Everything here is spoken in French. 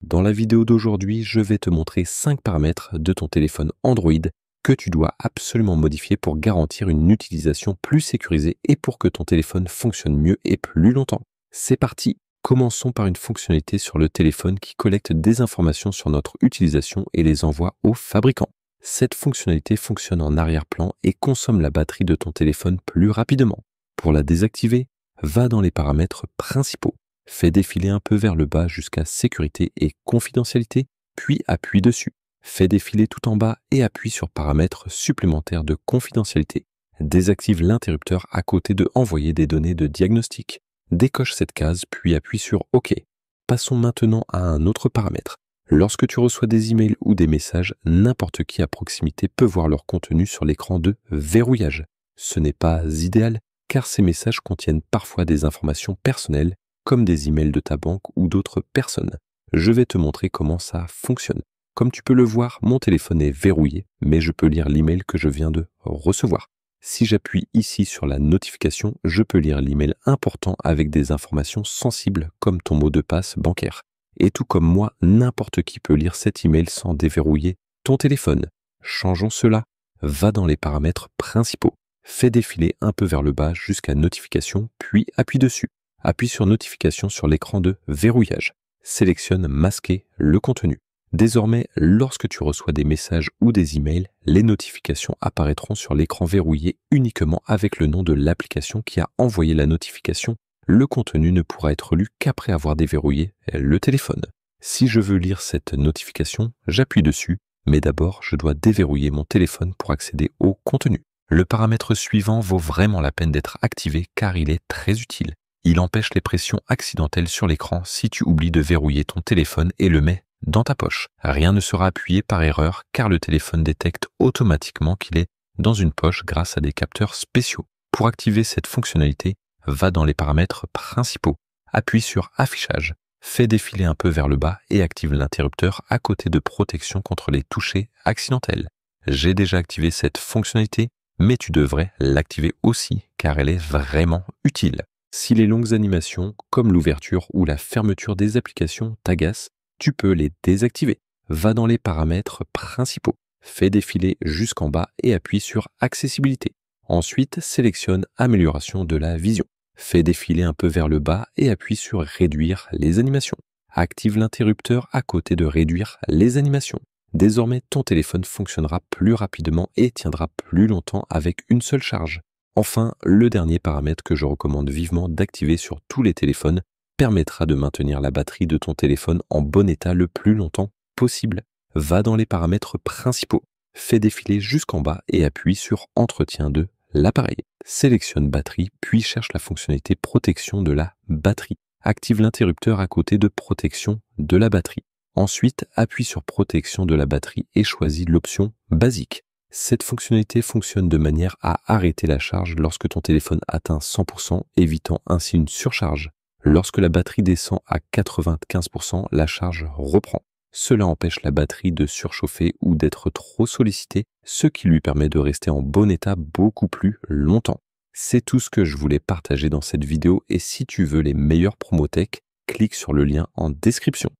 Dans la vidéo d'aujourd'hui, je vais te montrer 5 paramètres de ton téléphone Android que tu dois absolument modifier pour garantir une utilisation plus sécurisée et pour que ton téléphone fonctionne mieux et plus longtemps. C'est parti! Commençons par une fonctionnalité sur le téléphone qui collecte des informations sur notre utilisation et les envoie au fabricant. Cette fonctionnalité fonctionne en arrière-plan et consomme la batterie de ton téléphone plus rapidement. Pour la désactiver, va dans les paramètres principaux. Fais défiler un peu vers le bas jusqu'à sécurité et confidentialité, puis appuie dessus. Fais défiler tout en bas et appuie sur paramètres supplémentaires de confidentialité. Désactive l'interrupteur à côté de envoyer des données de diagnostic. Décoche cette case puis appuie sur OK. Passons maintenant à un autre paramètre. Lorsque tu reçois des emails ou des messages, n'importe qui à proximité peut voir leur contenu sur l'écran de verrouillage. Ce n'est pas idéal car ces messages contiennent parfois des informations personnelles comme des emails de ta banque ou d'autres personnes. Je vais te montrer comment ça fonctionne. Comme tu peux le voir, mon téléphone est verrouillé, mais je peux lire l'email que je viens de recevoir. Si j'appuie ici sur la notification, je peux lire l'email important avec des informations sensibles comme ton mot de passe bancaire. Et tout comme moi, n'importe qui peut lire cet email sans déverrouiller ton téléphone. Changeons cela. Va dans les paramètres principaux. Fais défiler un peu vers le bas jusqu'à notification, puis appuie dessus. Appuie sur notification sur l'écran de verrouillage. Sélectionne masquer le contenu. Désormais, lorsque tu reçois des messages ou des emails, les notifications apparaîtront sur l'écran verrouillé uniquement avec le nom de l'application qui a envoyé la notification. Le contenu ne pourra être lu qu'après avoir déverrouillé le téléphone. Si je veux lire cette notification, j'appuie dessus, mais d'abord je dois déverrouiller mon téléphone pour accéder au contenu. Le paramètre suivant vaut vraiment la peine d'être activé car il est très utile. Il empêche les pressions accidentelles sur l'écran si tu oublies de verrouiller ton téléphone et le mets dans ta poche. Rien ne sera appuyé par erreur car le téléphone détecte automatiquement qu'il est dans une poche grâce à des capteurs spéciaux. Pour activer cette fonctionnalité, va dans les paramètres principaux. Appuie sur affichage. Fais défiler un peu vers le bas et active l'interrupteur à côté de protection contre les touchés accidentels. J'ai déjà activé cette fonctionnalité, mais tu devrais l'activer aussi car elle est vraiment utile. Si les longues animations, comme l'ouverture ou la fermeture des applications t'agacent, tu peux les désactiver. Va dans les paramètres principaux. Fais défiler jusqu'en bas et appuie sur accessibilité. Ensuite, sélectionne amélioration de la vision. Fais défiler un peu vers le bas et appuie sur réduire les animations. Active l'interrupteur à côté de réduire les animations. Désormais, ton téléphone fonctionnera plus rapidement et tiendra plus longtemps avec une seule charge. Enfin, le dernier paramètre que je recommande vivement d'activer sur tous les téléphones permettra de maintenir la batterie de ton téléphone en bon état le plus longtemps possible. Va dans les paramètres principaux. Fais défiler jusqu'en bas et appuie sur entretien de l'appareil. Sélectionne batterie puis cherche la fonctionnalité protection de la batterie. Active l'interrupteur à côté de protection de la batterie. Ensuite, appuie sur protection de la batterie et choisis l'option basique. Cette fonctionnalité fonctionne de manière à arrêter la charge lorsque ton téléphone atteint 100%, évitant ainsi une surcharge. Lorsque la batterie descend à 95%, la charge reprend. Cela empêche la batterie de surchauffer ou d'être trop sollicitée, ce qui lui permet de rester en bon état beaucoup plus longtemps. C'est tout ce que je voulais partager dans cette vidéo et si tu veux les meilleurs Promotech, clique sur le lien en description.